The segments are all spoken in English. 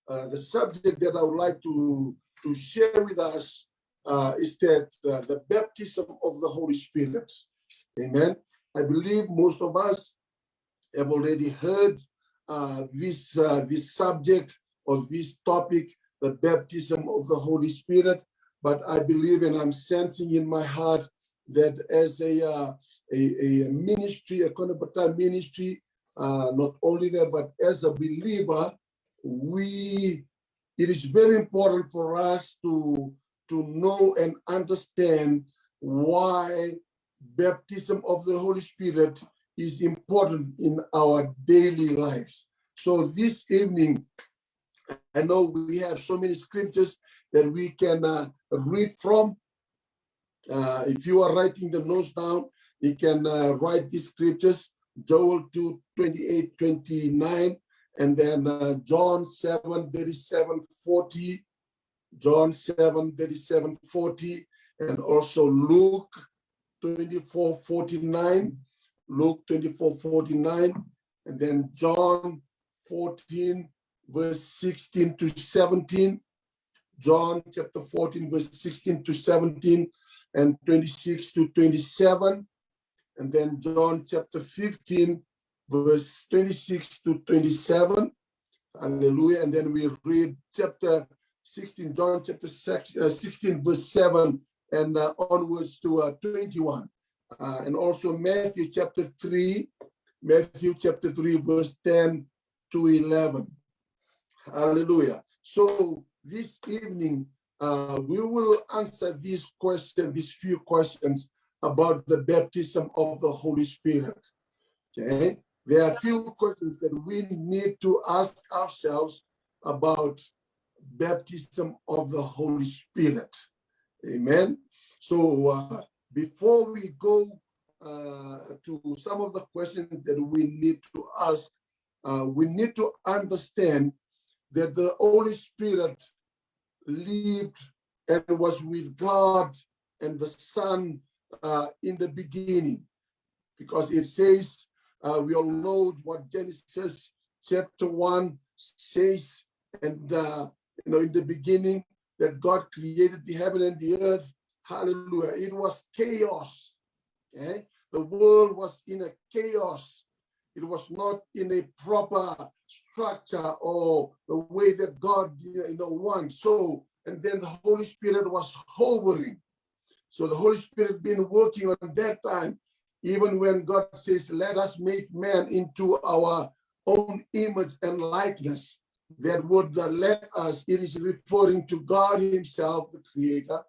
the subject that I would like to share with us is that the baptism of the Holy Spirit. Amen. I believe most of us have already heard this subject or this topic, the baptism of the Holy Spirit. But I believe, and I'm sensing in my heart, that as a ministry, a Konapata ministry, not only that, but as a believer, it is very important for us to know and understand why baptism of the Holy Spirit is important in our daily lives. So this evening, I know we have so many scriptures that we can read from. If you are writing the notes down, you can write these scriptures, Joel 2, 28, 29, and then John 7, 37, 40, John 7, 37, 40, and also Luke 24, 49, Luke 24, 49, and then John 14, verse 16 to 17, John chapter 14, verse 16 to 17, and 26 to 27, and then John chapter 15, verse 26 to 27, hallelujah, and then we read chapter 16, John chapter 16, verse 7, and onwards to 21, and also Matthew chapter 3, verse 10 to 11, hallelujah. So this evening, we will answer these few questions about the baptism of the Holy Spirit. Okay, there are a few questions that we need to ask ourselves about baptism of the Holy Spirit. Amen. So before we go to some of the questions that we need to ask, we need to understand that the Holy Spirit lived and was with God and the Son in the beginning, because it says, we all know what Genesis chapter 1 says, and in the beginning that God created the heaven and the earth. Hallelujah. It was chaos. Okay? The world was in a chaos. It was not in a proper structure or the way that God wants. So, and then the Holy Spirit was hovering. So the Holy Spirit been working on that time, even when God says, let us make man into our own image and likeness. That would let us, it is referring to God himself, the creator,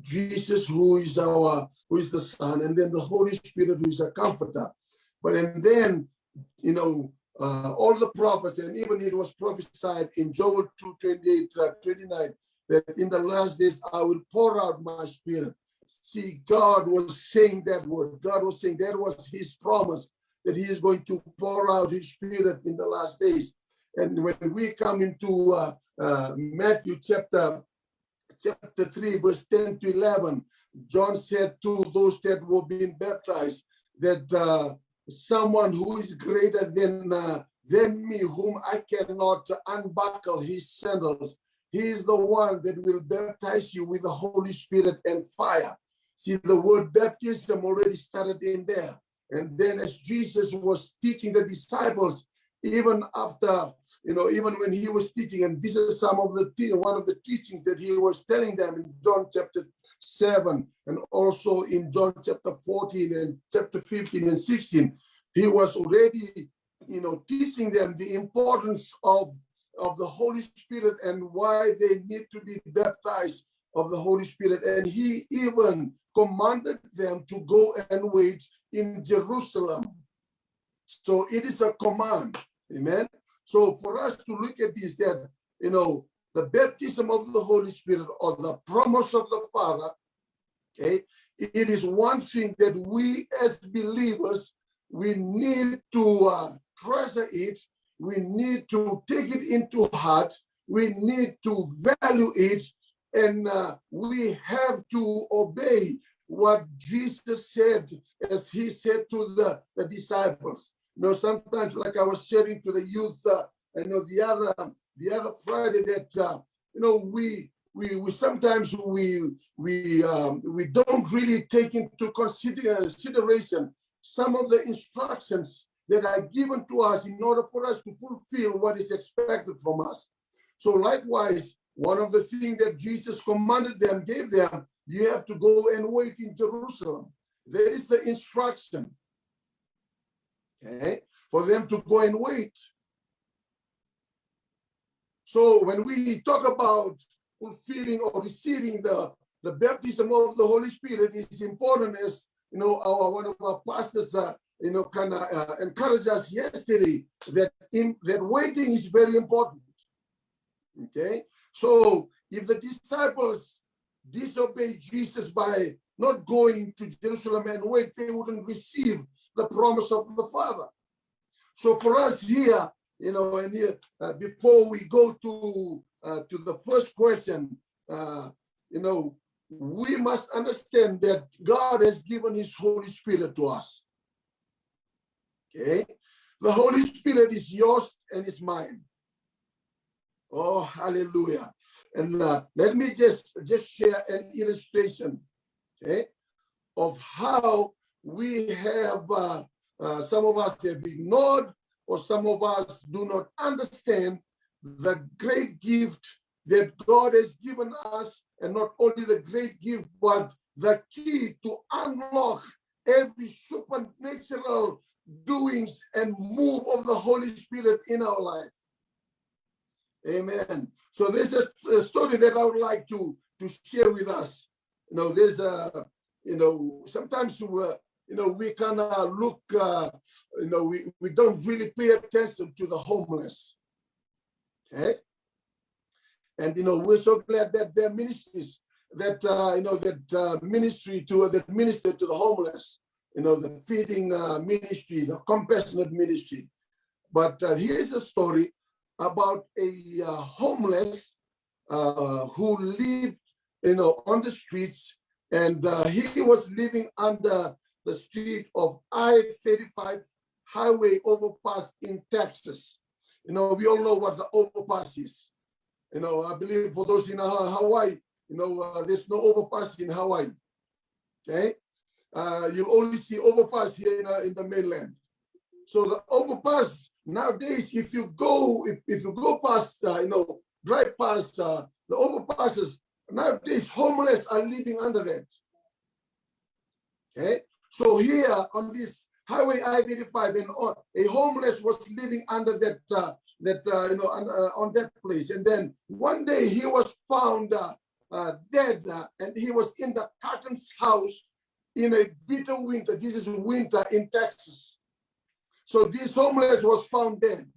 Jesus, who is the Son, and then the Holy Spirit, who is a comforter. And then, all the prophets, and even it was prophesied in Joel 2, 28, 29, that in the last days I will pour out my Spirit. See, God was saying that word. God was saying that was his promise, that he is going to pour out his Spirit in the last days. And when we come into Matthew chapter 3, verse 10 to 11, John said to those that were being baptized that someone who is greater than me, whom I cannot unbuckle his sandals, he is the one that will baptize you with the Holy Spirit and fire. See, the word baptism already started in there. And then as Jesus was teaching the disciples, even after, even when he was teaching, and this is one of the teachings that he was telling them in John chapter 7, and also in John chapter 14 and chapter 15 and 16, he was already, teaching them the importance of the Holy Spirit and why they need to be baptized of the Holy Spirit. And he even commanded them to go and wait in Jerusalem. So it is a command. Amen. So for us to look at this, that, the baptism of the Holy Spirit or the promise of the Father, okay, it is one thing that we as believers, we need to treasure it. We need to take it into heart. We need to value it. And we have to obey what Jesus said, as he said to the disciples. Sometimes, like I was sharing to the youth I know the other Friday that we sometimes we don't really take into consideration some of the instructions that are given to us in order for us to fulfill what is expected from us. So likewise, one of the things that Jesus commanded them, gave them, you have to go and wait in Jerusalem. There is the instruction, okay, for them to go and wait. So when we talk about fulfilling or receiving the baptism of the Holy Spirit, it's important, as one of our pastors kind of encouraged us yesterday, that waiting is very important. Okay, so if the disciples disobeyed Jesus by not going to Jerusalem and wait, they wouldn't receive the promise of the Father. So for us here, and here, before we go to the first question, we must understand that God has given His Holy Spirit to us. Okay, the Holy Spirit is yours and it's mine. Oh, hallelujah! And let me just share an illustration, okay, of how we have some of us have ignored, or some of us do not understand the great gift that God has given us, and not only the great gift, but the key to unlock every supernatural doings and move of the Holy Spirit in our life. Amen. So there's a story that I would like to share with us. There's sometimes we kind of look, we don't really pay attention to the homeless. Okay. And, we're so glad that there are ministries that, ministry that minister to the homeless, the feeding ministry, the compassionate ministry. But here's a story about a homeless who lived, on the streets, and he was living under the street of I-35 highway overpass in Texas. We all know what the overpass is. I believe for those in Hawaii, there's no overpass in Hawaii. Okay, you'll only see overpass here in the mainland. So the overpass nowadays, if you go past, drive past the overpasses, nowadays homeless are living under that. Okay, so here on this highway I-35, and a homeless was living under that on that place. And then one day he was found dead, and he was in the Cotton's house in a bitter winter. This is winter in Texas. So this homeless was found dead.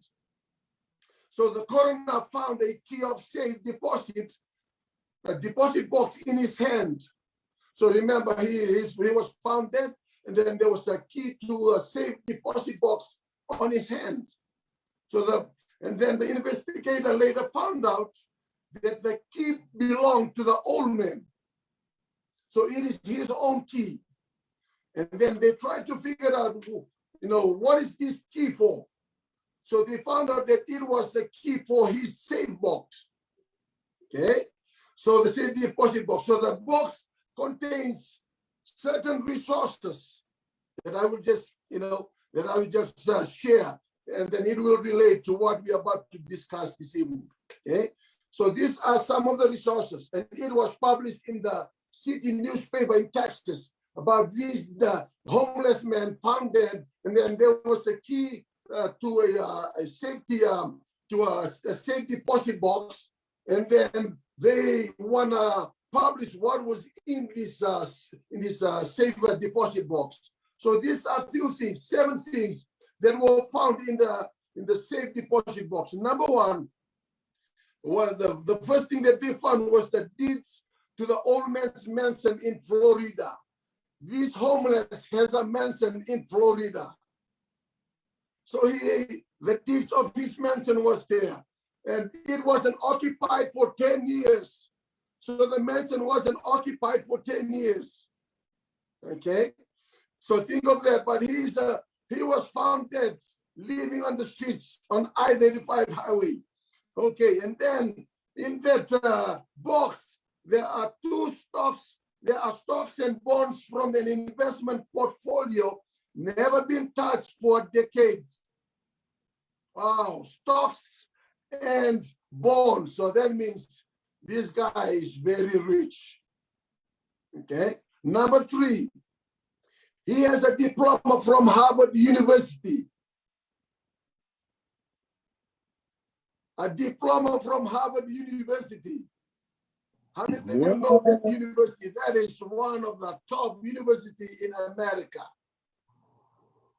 So the coroner found a key of safe deposit, a deposit box in his hand. So remember, he was found dead, and then there was a key to a safe deposit box on his hand. And then the investigator later found out that the key belonged to the old man. So it is his own key. And then they tried to figure out, what is this key for? So they found out that it was the key for his safe box. Okay? So the safe deposit box. So the box contains certain resources that I will just, share, and then it will relate to what we are about to discuss this evening. Okay? So these are some of the resources, and it was published in the city newspaper in Texas about the homeless man found dead, and then there was a key to a safety to a safe deposit box, and then they want to publish what was in this safe deposit box. So these are few things, 7 things that were found in the safe deposit box. Number one, well, the first thing that they found was the deeds to the old man's mansion in Florida. This homeless has a mansion in Florida. So the deeds of his mansion was there, and it wasn't occupied for 10 years. So the mansion wasn't occupied for 10 years. Okay, so think of that. But he was found dead. living on the streets on I-35 highway. Okay, and then in that box, there are two stocks. There are stocks and bonds from an investment portfolio, never been touched for decades. Wow, stocks and bonds. So that means this guy is very rich. Okay. Number 3, he has a diploma from Harvard University. A diploma from Harvard University. How many of you know that university? That is one of the top universities in America.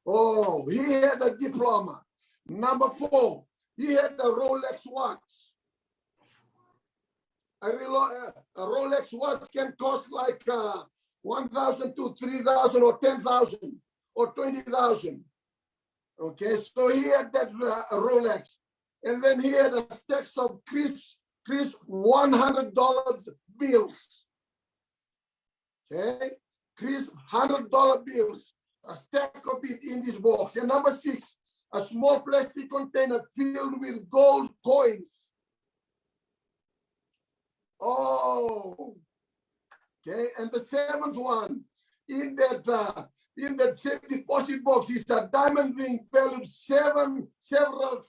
Oh, he had a diploma. Number 4, he had a Rolex watch. A Rolex watch can cost like 1,000 to 3,000 or 10,000 or 20,000. Okay, so he had that Rolex. And then he had a stack of crisp $100 bills. Okay, crisp $100 bills. A stack of it in this box. And number 6, a small plastic container filled with gold coins. Oh, okay. And the 7th one, in that safe deposit box is a diamond ring valued several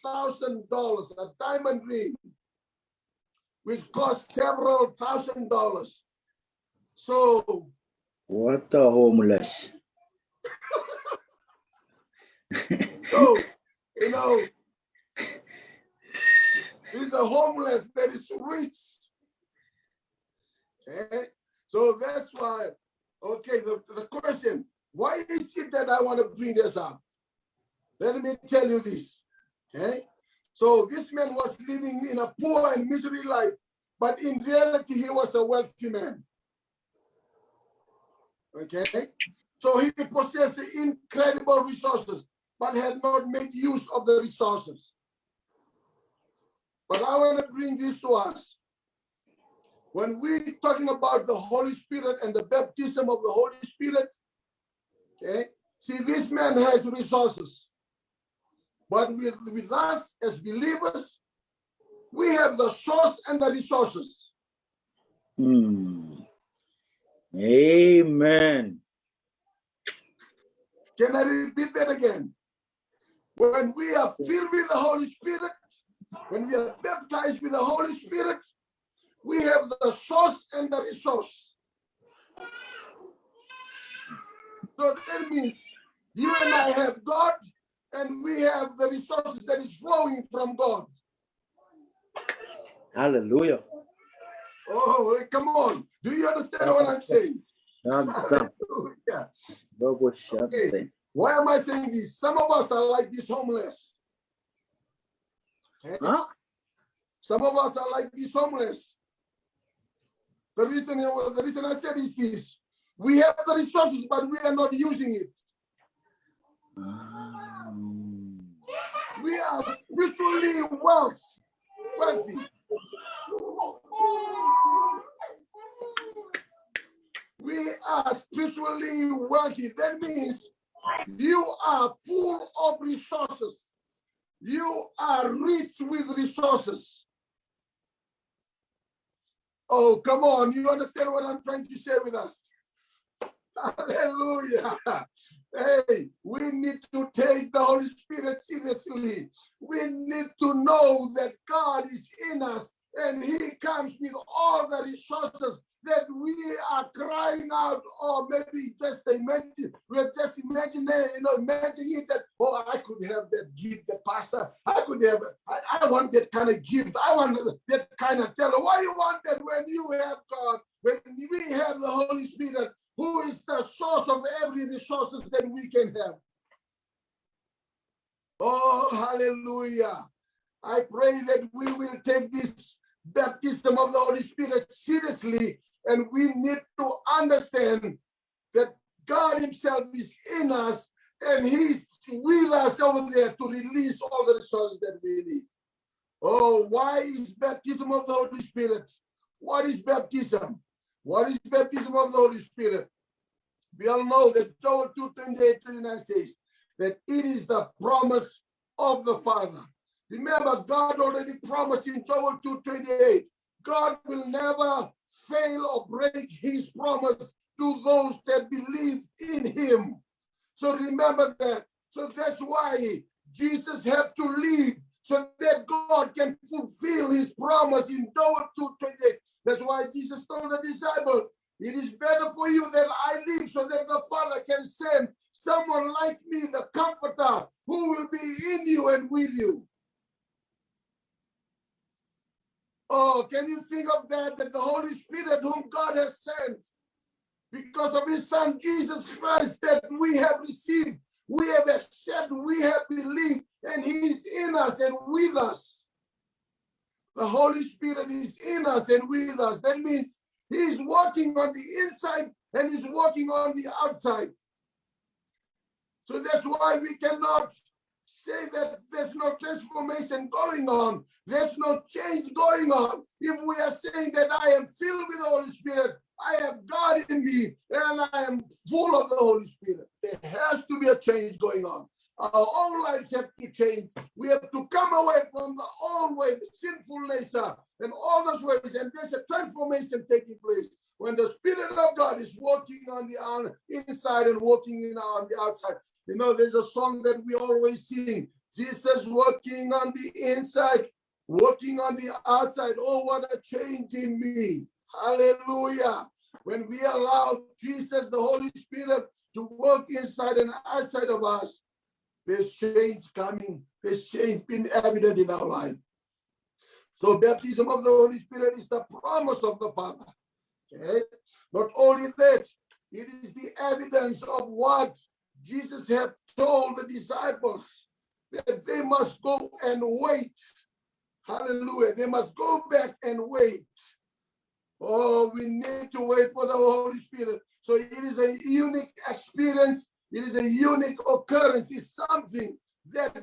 $1,000s. A diamond ring, which costs several $1,000s. So, what a homeless. So, you know, he's a homeless that is rich. Okay, so that's why, okay, the question, why is it that I want to bring this up? Let me tell you this, okay? So this man was living in a poor and miserable life, but in reality, he was a wealthy man, okay? So he possessed incredible resources, but had not made use of the resources. But I want to bring this to us. When we're talking about the Holy Spirit and the baptism of the Holy Spirit, okay, see, this man has resources. But with us as believers, we have the source and the resources. Amen. Can I repeat that again? When we are filled with the Holy Spirit, when we are baptized with the Holy Spirit, we have the source and the resource. So that means you and I have God, and we have the resources that is flowing from God. Hallelujah. Oh, come on. Do you understand what I'm saying? Hallelujah. Okay. Why am I saying this? Some of us are like this homeless. Okay? Huh? Some of us are like this homeless. The reason I said is this. We have the resources, but we are not using it. We are spiritually wealthy. We are spiritually wealthy. That means you are full of resources. You are rich with resources. Oh, come on. You understand what I'm trying to share with us? Hallelujah. Hey, we need to take the Holy Spirit seriously. We need to know that God is in us and he comes with all the resources that we are crying out, or maybe just imagine, we're just imagining it that, oh, I could have that gift, the pastor. I could have, I want that kind of gift. I want that kind of teller. Why you want that when you have God, when we have the Holy Spirit, who is the source of every resources that we can have? Oh, hallelujah. I pray that we will take this baptism of the Holy Spirit seriously, and we need to understand that God himself is in us and he's with us over there to release all the resources that we need. Oh, why is baptism of the Holy Spirit? What is baptism? What is baptism of the Holy Spirit? We all know that Joel 2:28-29 says that it is the promise of the Father. Remember, God already promised in Joel 2:28, God will never fail or break his promise to those that believe in him. So remember that. So that's why Jesus had to leave, so that God can fulfill his promise in Joel 2:28. That's why Jesus told the disciples, it is better for you that I leave so that the Father can send someone like me, the Comforter, who will be in you and with you. Oh, can you think of that? That the Holy Spirit whom God has sent because of his Son, Jesus Christ, that we have received, we have accepted, we have believed, and he's in us and with us. The Holy Spirit is in us and with us. That means he's working on the inside and he's working on the outside. So that's why we cannot say that there's no transformation going on. There's no change going on. If we are saying that I am filled with the Holy Spirit, I have God in me, and I am full of the Holy Spirit, there has to be a change going on. Our own lives have to change. We have to come away from the old way, the sinful nature, and all those ways. And there's a transformation taking place when the Spirit of God is working on the inside and working on the outside. You know, there's a song that we always sing, Jesus working on the inside, working on the outside. Oh, what a change in me. Hallelujah. When we allow Jesus, the Holy Spirit, to work inside and outside of us, there's change coming. There's change being evident in our life. So baptism of the Holy Spirit is the promise of the Father. Okay? Not only that, it is the evidence of what Jesus had told the disciples, that they must go and wait. Hallelujah. They must go back and wait. Oh, we need to wait for the Holy Spirit. So it is a unique experience. It is a unique occurrence. It's something that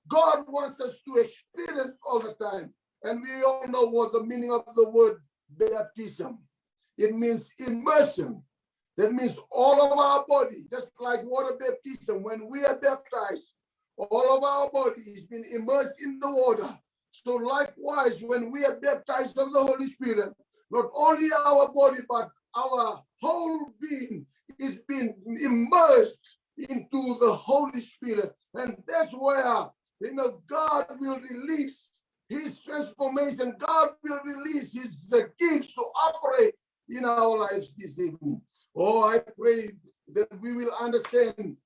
God wants us to experience all the time. And we all know what the meaning of the word baptism. It means immersion. That means all of our body, just like water baptism. When we are baptized, all of our body is being immersed in the water. So likewise, when we are baptized of the Holy Spirit, not only our body, but our whole being is being immersed into the Holy Spirit. And that's where, God will release his transformation. God will release his gifts to operate in our lives this evening. Oh, I pray that we will understand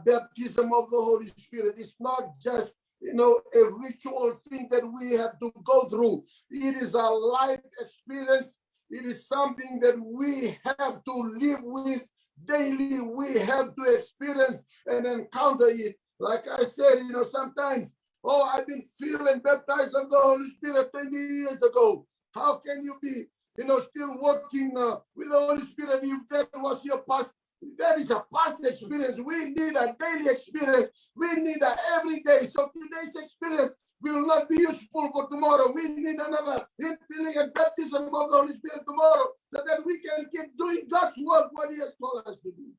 baptism of the Holy Spirit. It's not just, a ritual thing that we have to go through. It is a life experience. It is something that we have to live with daily. We have to experience and encounter it. Like I said, sometimes, I've been filled and baptized of the Holy Spirit 20 years ago. How can you be, still working with the Holy Spirit if that was your past? That is a past experience. We need a daily experience. We need an everyday. So today's experience will not be useful for tomorrow. We need another infilling and baptism of the Holy Spirit tomorrow so that we can keep doing God's work, what he has told us to do.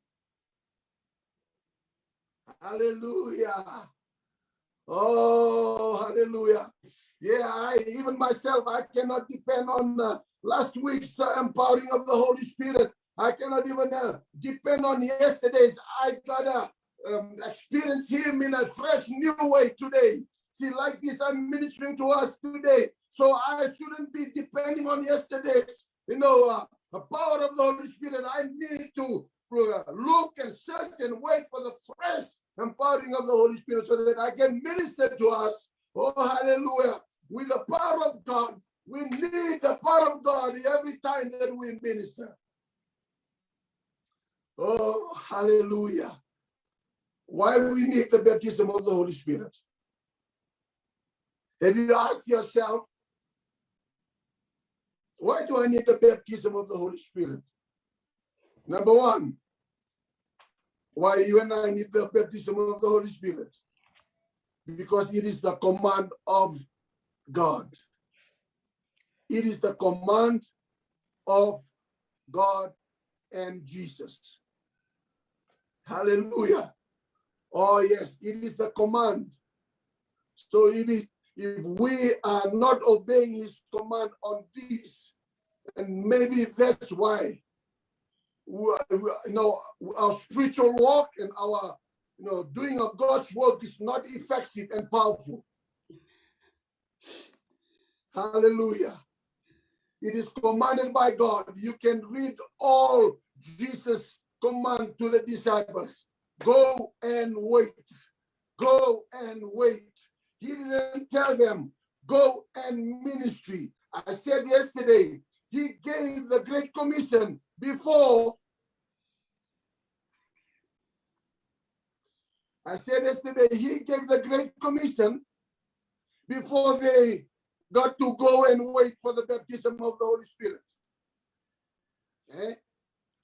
Hallelujah. Oh, hallelujah. Yeah, even myself, I cannot depend on last week's empowering of the Holy Spirit. I cannot even depend on yesterday's. I gotta experience him in a fresh new way today. See, like this, I'm ministering to us today. So I shouldn't be depending on yesterday's, the power of the Holy Spirit. I need to look and search and wait for the fresh empowering of the Holy Spirit so that I can minister to us. Oh, hallelujah. With the power of God. We need the power of God every time that we minister. Oh, hallelujah. Why we need the baptism of the Holy Spirit? Have you asked yourself, why do I need the baptism of the Holy Spirit? Number one, why you and I need the baptism of the Holy Spirit? Because it is the command of God. It is the command of God and Jesus. Hallelujah. Oh, yes, it is the command So it is, if we are not obeying his command on this, and maybe that's why our spiritual walk and our doing of God's work is not effective and powerful. Hallelujah. It is commanded by God. You can read all Jesus' command to the disciples. Go and wait. Go and wait. He didn't tell them, go and ministry. I said yesterday, he gave the Great Commission before. I said yesterday, he gave the Great Commission before they got to go and wait for the baptism of the Holy Spirit. Okay?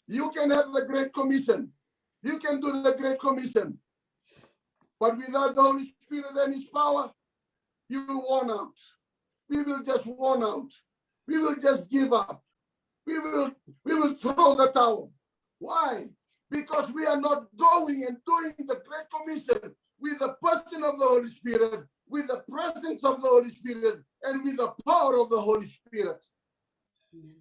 You can have the Great Commission. You can do the Great Commission. But without the Holy Spirit and his power, you will worn out. We will just worn out. We will just give up. We will throw the towel. Why? Because we are not going and doing the Great Commission with the person of the Holy Spirit, with the presence of the Holy Spirit, and with the power of the Holy Spirit. Amen.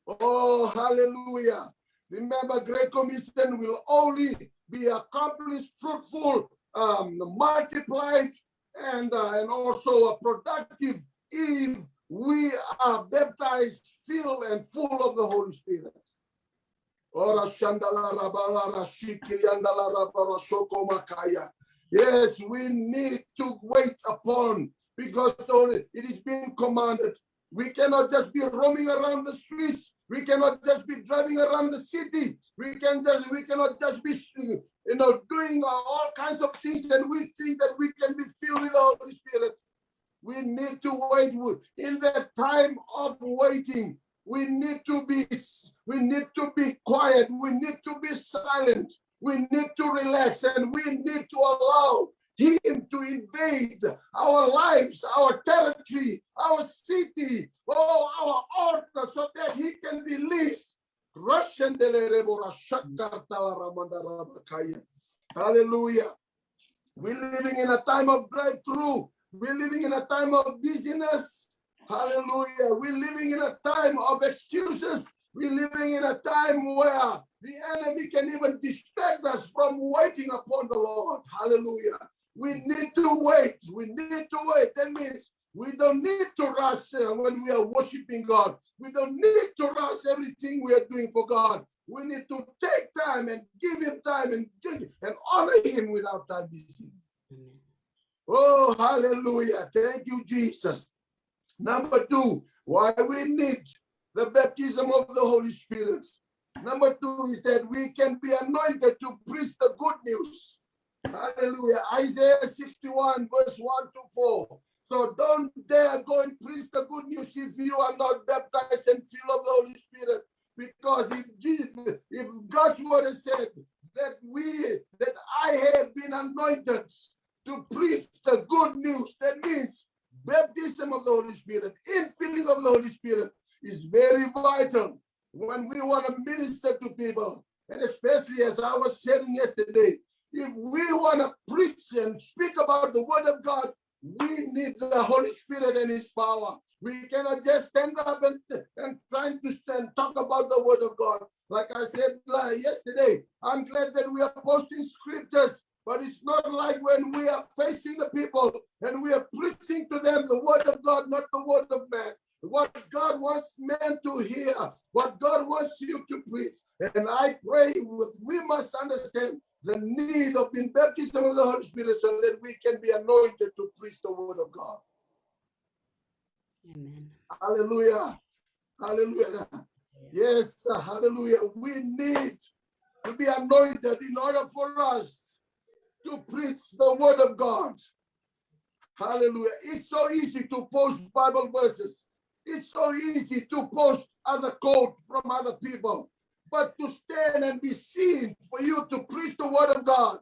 Oh, hallelujah. Remember, Great Commission will only be accomplished, fruitful, multiplied, and also productive if we are baptized, filled, and full of the Holy Spirit. Yes, we need to wait upon, because it is being commanded. We cannot just be roaming around the streets. We cannot just be driving around the city. We cannot just be doing all kinds of things, and we think that we can be filled with the Holy Spirit. We need to wait. In that time of waiting, we need to be quiet. We need to be silent. We need to relax, and we need to allow him to invade our lives, our territory, our city, our altar, so that he can release. Hallelujah. We're living in a time of breakthrough. We're living in a time of busyness. Hallelujah. We're living in a time of excuses. We're living in a time where the enemy can even distract us from waiting upon the Lord. Hallelujah. We need to wait. We need to wait. That means we don't need to rush when we are worshiping God. We don't need to rush everything we are doing for God. We need to take time and give him time and honor him without tardying. Oh, hallelujah. Thank you, Jesus. Number two, why we need the baptism of the Holy Spirit. Number two is that we can be anointed to preach the good news. Hallelujah. Isaiah 61, verse 1 to 4. So don't dare go and preach the good news if you are not baptized and filled of the Holy Spirit. Because if God's word has said that I have been anointed to preach the good news, that means baptism of the Holy Spirit, infilling of the Holy Spirit is very vital when we want to minister to people. And especially as I was sharing yesterday, if we want to preach and speak about the word of God, we need the Holy Spirit and his power. We cannot just stand up and trying to talk about the word of God. Like I said yesterday, I'm glad that we are posting scriptures, but it's not like when we are facing the people and we are preaching to them the word of God, not the word of man. What God wants men to hear, what God wants you to preach. And I pray we must understand the need of the baptism of the Holy Spirit so that we can be anointed to preach the word of God. Amen. Hallelujah. Hallelujah. Yes, hallelujah. We need to be anointed in order for us to preach the word of God. Hallelujah. It's so easy to post Bible verses. It's so easy to post other quotes from other people. But to stand and be seen for you to preach the word of God.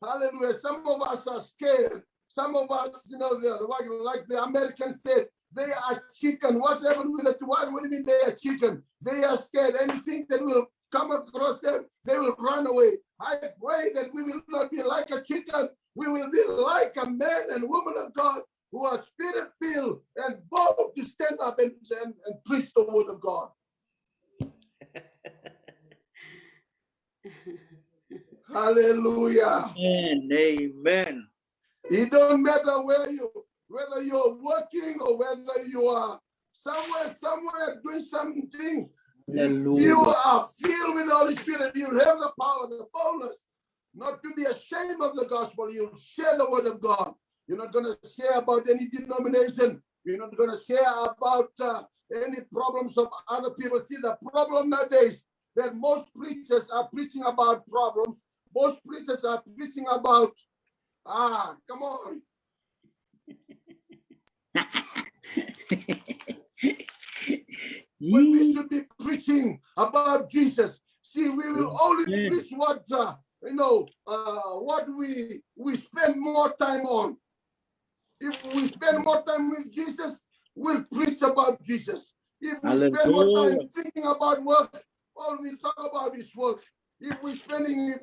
Hallelujah. Some of us are scared. Some of us, like the Americans said, they are chicken. What's happened with it? What do you mean they are chicken? They are scared. Anything that will come across them, they will run away. I pray that we will not be like a chicken. We will be like a man and woman of God who are spirit-filled and bold to stand up and preach the word of God. Hallelujah. Amen. It don't matter whether you're working or whether you are somewhere doing something. If you are filled with the Holy Spirit, you'll have the power, the boldness, not to be ashamed of the gospel. You'll share the word of God. You're not going to share about any denomination. You're not going to share about any problems of other people. See, the problem nowadays that most preachers are preaching about problems. Most preachers are preaching about, come on. When we should be preaching about Jesus. See, we will only preach what, what we spend more time on. If we spend more time with Jesus, we'll preach about Jesus. If we spend more time thinking about work, all we talk about is work. If we're spending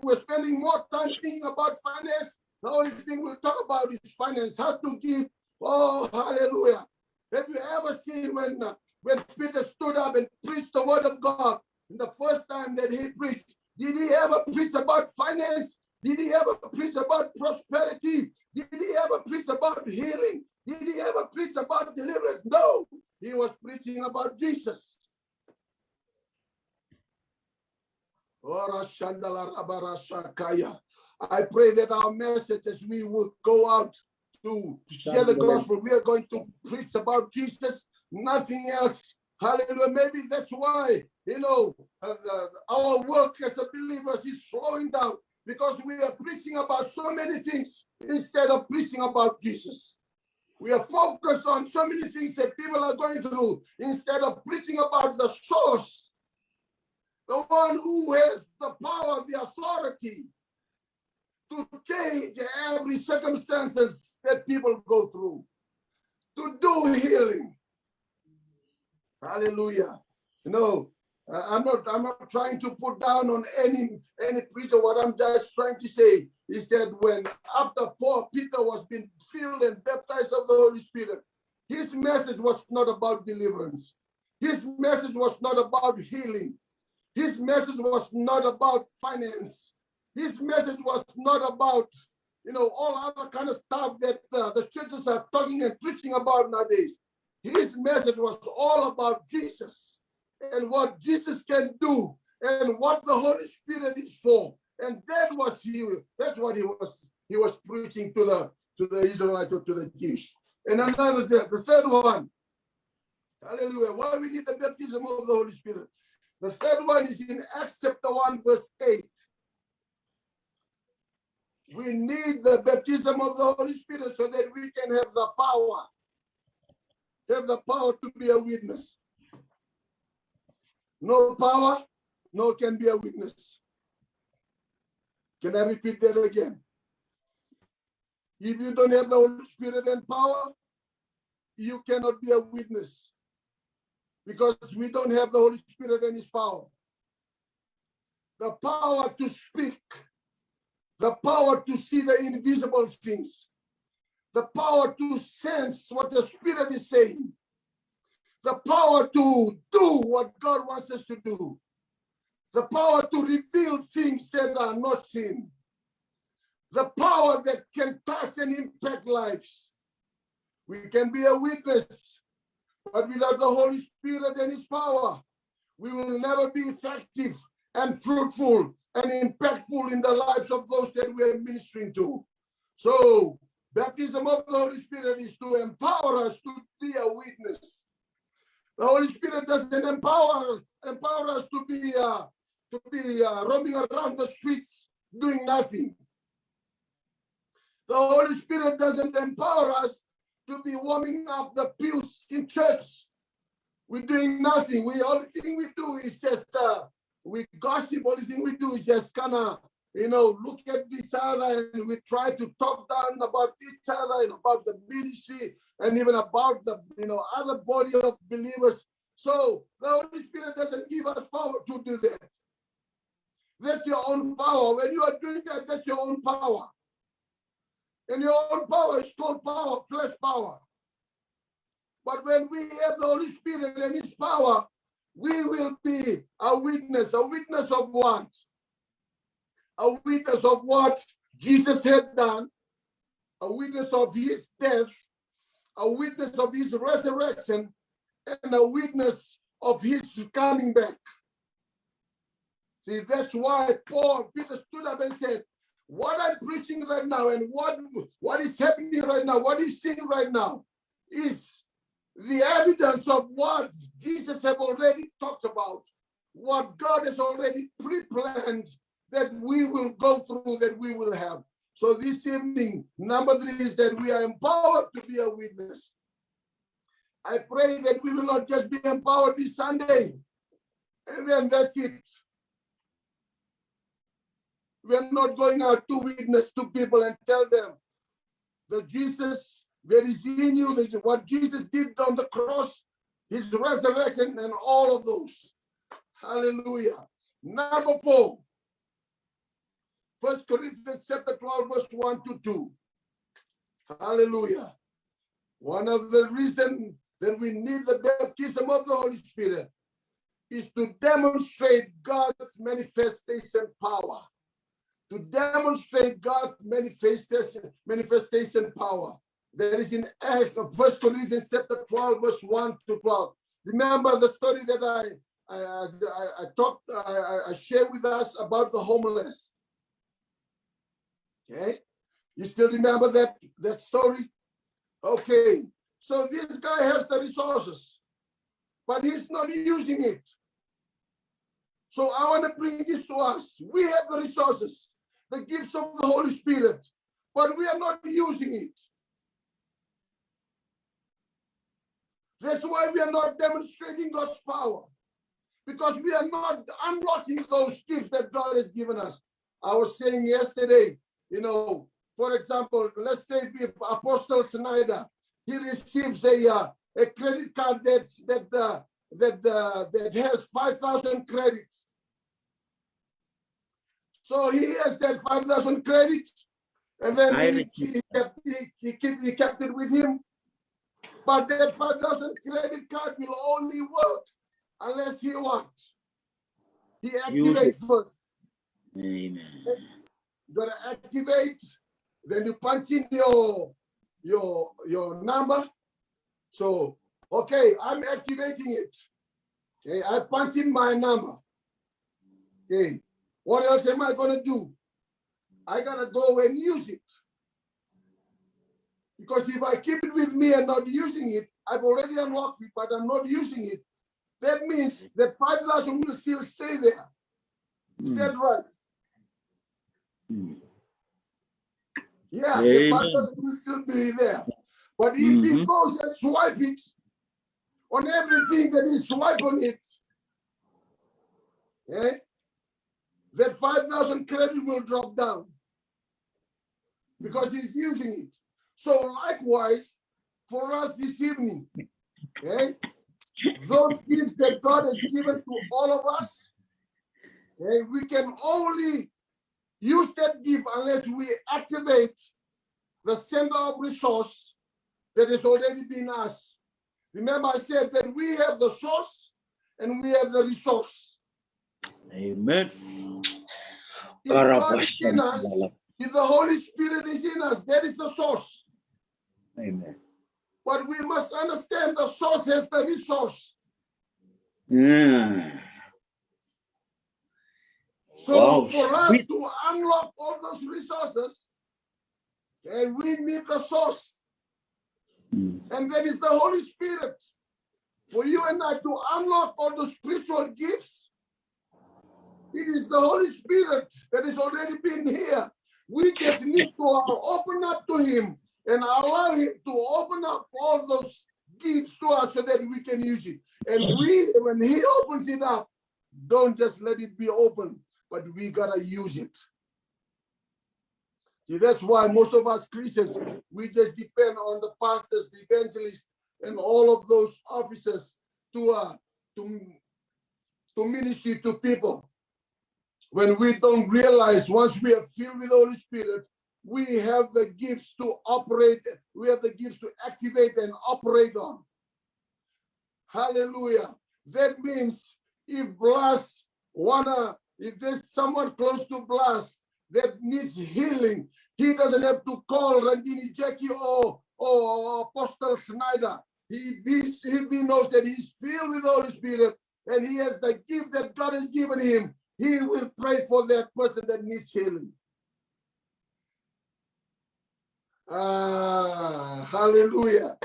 more time thinking about finance, the only thing we'll talk about is finance. How to give. Oh, hallelujah. Have you ever seen when Peter stood up and preached the word of God, and the first time that he preached, did he ever preach about finance? Did he ever preach about prosperity? Did he ever preach about healing? Did he ever preach about deliverance? No, he was preaching about Jesus. I pray that our message, as we will go out to share the gospel, we are going to preach about Jesus, nothing else. Hallelujah. Maybe that's why, our work as a believers is slowing down, because we are preaching about so many things instead of preaching about Jesus. We are focused on so many things that people are going through instead of preaching about the source, the one who has the power, the authority to change every circumstances that people go through, to do healing. Hallelujah. I'm not trying to put down on any preacher. What I'm just trying to say is that when after Peter was being filled and baptized of the Holy Spirit, his message was not about deliverance. His message was not about healing. His message was not about finance. His message was not about, all other kind of stuff that the churches are talking and preaching about nowadays. His message was all about Jesus and what Jesus can do and what the Holy Spirit is for. And that's what he was preaching to the Israelites or to the Jews. And another thing, the third one, hallelujah, why we need the baptism of the Holy Spirit. The third one is in Acts chapter 1, verse 8. We need the baptism of the Holy Spirit so that we can have the power to be a witness. No power, no can be a witness. Can I repeat that again? If you don't have the Holy Spirit and power, you cannot be a witness, because we don't have the Holy Spirit and his power. The power to speak, the power to see the invisible things, the power to sense what the Spirit is saying, the power to do what God wants us to do, the power to reveal things that are not seen, the power that can touch and impact lives. We can be a witness, but without the Holy Spirit and his power, we will never be effective and fruitful and impactful in the lives of those that we are ministering to. So, baptism of the Holy Spirit is to empower us to be a witness. The Holy Spirit doesn't empower us to be roaming around the streets doing nothing. The Holy Spirit doesn't empower us to be warming up the pews in church. We're doing nothing. The only thing we do is just we gossip. The only thing we do is just kind of look at each other, and we try to talk down about each other and about the ministry and even about the other body of believers. So the Holy Spirit doesn't give us power to do that. That's your own power. When you are doing that, that's your own power. And your own power is called power, flesh power. But when we have the Holy Spirit and His power, we will be a witness. A witness of what? A witness of what Jesus had done. A witness of His death. A witness of His resurrection. And a witness of His coming back. See, that's why Peter stood up and said, what I'm preaching right now and what is happening right now, what is seeing right now is the evidence of what Jesus have already talked about, what God has already pre-planned that we will go through, that we will have. So this evening, number 3 is that we are empowered to be a witness. I pray that we will not just be empowered this Sunday, and then that's it. We're not going out to witness to people and tell them the Jesus that is in you, what Jesus did on the cross, His resurrection, and all of those. Hallelujah. Number 4, 1 Corinthians chapter 12, verse 1 to 2. Hallelujah. One of the reasons that we need the baptism of the Holy Spirit is to demonstrate God's manifestation power. To demonstrate God's manifestation power. That is in Acts of 1 Corinthians chapter 12, verse 1 to 12. Remember the story that I shared with us about the homeless. Okay, you still remember that story? Okay, so this guy has the resources, but he's not using it. So I want to bring this to us. We have the resources, the gifts of the Holy Spirit, but we are not using it. That's why we are not demonstrating God's power, because we are not unlocking those gifts that God has given us. I was saying yesterday, for example, let's take Apostle Snyder. He receives a credit card that has 5,000 credits. So he has that 5,000 credits, and then he kept it with him. But that 5,000 credit card will only work unless he wants. He activates first. Amen. You gotta activate, then you punch in your number. So, okay, I'm activating it. Okay, I punch in my number. Okay, what else am I gonna do? I gotta go and use it. Because if I keep it with me and not using it, I've already unlocked it, but I'm not using it. That means that 5,000 will still stay there. Is that right? Yeah, the 5,000 will still be there. But if he goes and swipe it on everything that is swipe on it, okay, that 5,000 credit will drop down because he's using it. So likewise, for us this evening, okay, those gifts that God has given to all of us, okay, we can only use that gift unless we activate the center of resource that has already been us. Remember, I said that we have the source and we have the resource. Amen. If God is in us, if the Holy Spirit is in us, that is the source. Amen. But we must understand the source has the resource. So for us to unlock all those resources, okay, we need the source. And that is the Holy Spirit. For you and I to unlock all the spiritual gifts, it is the Holy Spirit that has already been here. We just need to open up to Him and allow Him to open up all those gifts to us so that we can use it. And when He opens it up, don't just let it be open, but we gotta use it. See, that's why most of us Christians, we just depend on the pastors, the evangelists, and all of those officers to ministry to people. When we don't realize, once we are filled with the Holy Spirit, we have the gifts to operate, we have the gifts to activate and operate on. Hallelujah. That means if there's someone close to Blas that needs healing, he doesn't have to call Randini Jackie or Apostle Snyder. He knows that he's filled with the Holy Spirit and he has the gift that God has given him. He will pray for that person that needs healing. Hallelujah.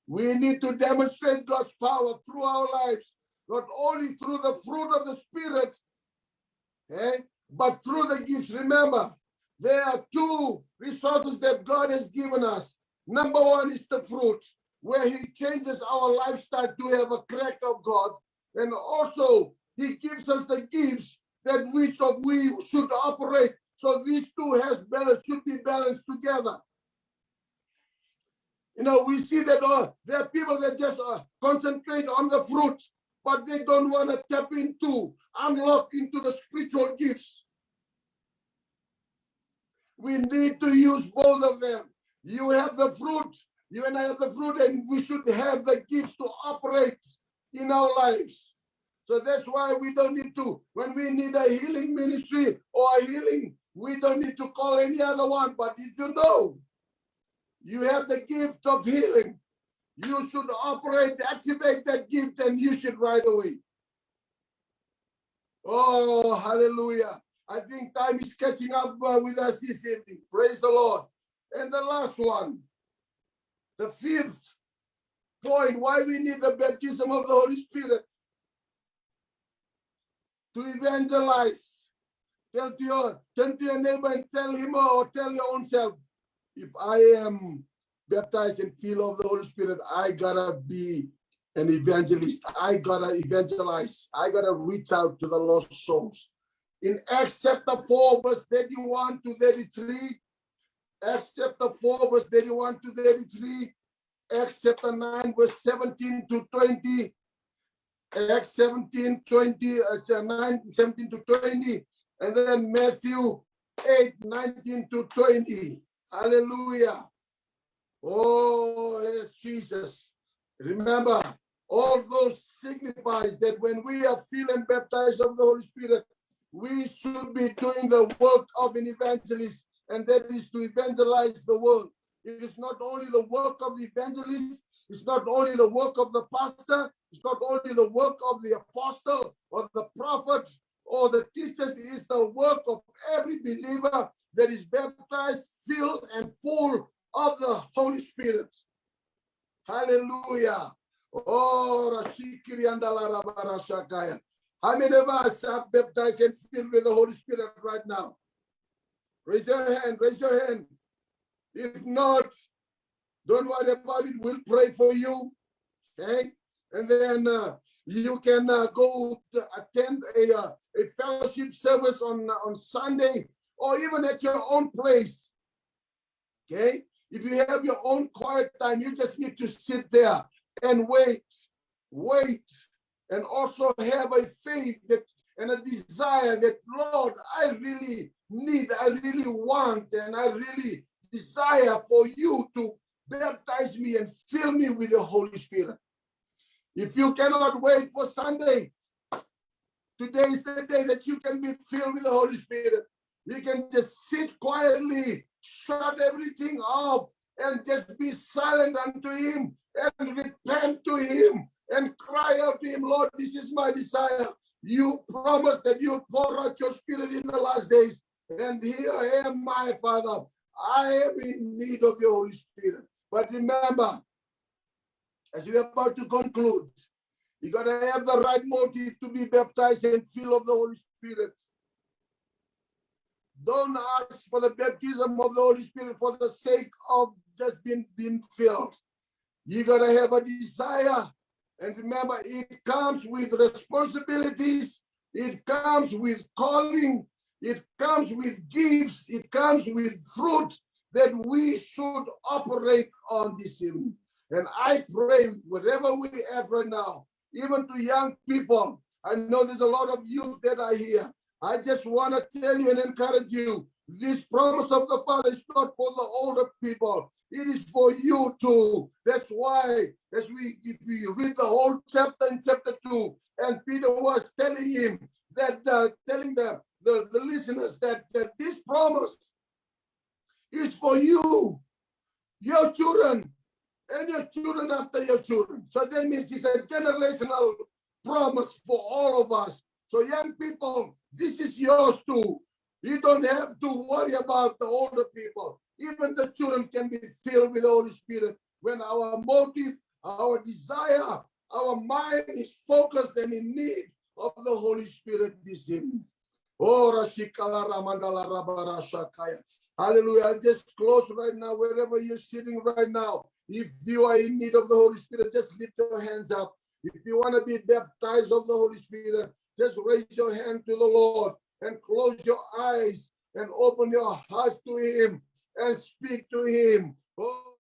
We need to demonstrate God's power through our lives, not only through the fruit of the Spirit, but through the gifts. Remember, there are two resources that God has given us. Number one is the fruit, where he changes our lifestyle to have a character of God. And also, he gives us the gifts that which of we should operate. So these two should be balanced together. You know, we see that there are people that just concentrate on the fruit, but they don't want to unlock into the spiritual gifts. We need to use both of them. You have the fruit, you and I have the fruit, and we should have the gifts to operate in our lives. So that's why we don't need to, when we need a healing ministry or a healing, we don't need to call any other one. But if you know you have the gift of healing, you should activate that gift, and you should right away. Oh, hallelujah. I think time is catching up with us this evening. Praise the Lord. And the last one, the fifth point, why we need the baptism of the Holy Spirit. To evangelize. Turn to your neighbor and tell him or tell your own self, if I am baptized and filled of the Holy Spirit, I gotta be an evangelist. I gotta evangelize. I gotta reach out to the lost souls. In Acts chapter 4, verse 31 to 33, Acts chapter 4, verse 31 to 33, Acts chapter 9, verse 17 to 20, Acts 17 to 20, and then Matthew 8, 19 to 20. Hallelujah. Oh, yes, Jesus. Remember, all those signifies that when we are filled and baptized of the Holy Spirit, we should be doing the work of an evangelist, and that is to evangelize the world. It is not only the work of the evangelist, it's not only the work of the pastor, it's not only the work of the apostle or the prophet or the teachers, it is the work of every believer that is baptized, filled, and full of the Holy Spirit. Hallelujah. Oh, Rashikiri and Shakaya. How many of us are baptized and filled with the Holy Spirit right now? Raise your hand, raise your hand. If not, don't worry about it. We'll pray for you. Okay? And then you can go to attend a fellowship service on Sunday, or even at your own place. Okay? If you have your own quiet time, you just need to sit there and wait, and also have a faith and a desire that, Lord, I really need, I really want, and I really desire for you to baptize me and fill me with the Holy Spirit. If you cannot wait for Sunday, today is the day that you can be filled with the Holy Spirit. You can just sit quietly, shut everything off, and just be silent unto him and repent to him and cry out to him, Lord, this is my desire. You promised that you pour out your Spirit in the last days. And here I am, my Father. I am in need of your Holy Spirit. But remember, as we are about to conclude, you got to have the right motive to be baptized and filled of the Holy Spirit. Don't ask for the baptism of the Holy Spirit for the sake of just being filled. You got to have a desire. And remember, it comes with responsibilities. It comes with calling. It comes with gifts. It comes with fruit that we should operate on this evening. And I pray, wherever we are at right now, even to young people, I know there's a lot of youth that are here. I just want to tell you and encourage you, This promise of the Father is not for the older people. It is for you too. That's why, if we read the whole chapter in chapter 2, and Peter was telling him that, telling the listeners that this promise is for you, your children, and your children after your children. So that means it's a generational promise for all of us. So young people, this is yours too. You don't have to worry about the older people. Even the children can be filled with the Holy Spirit when our motive, our desire, our mind is focused and in need of the Holy Spirit this evening. Oh, Rashikala Ramandala Rabara Shakaya. Hallelujah. I'll just close right now, wherever you're sitting right now. If you are in need of the Holy Spirit, just lift your hands up. If you want to be baptized of the Holy Spirit, just raise your hand to the Lord and close your eyes and open your hearts to Him and speak to Him. Oh,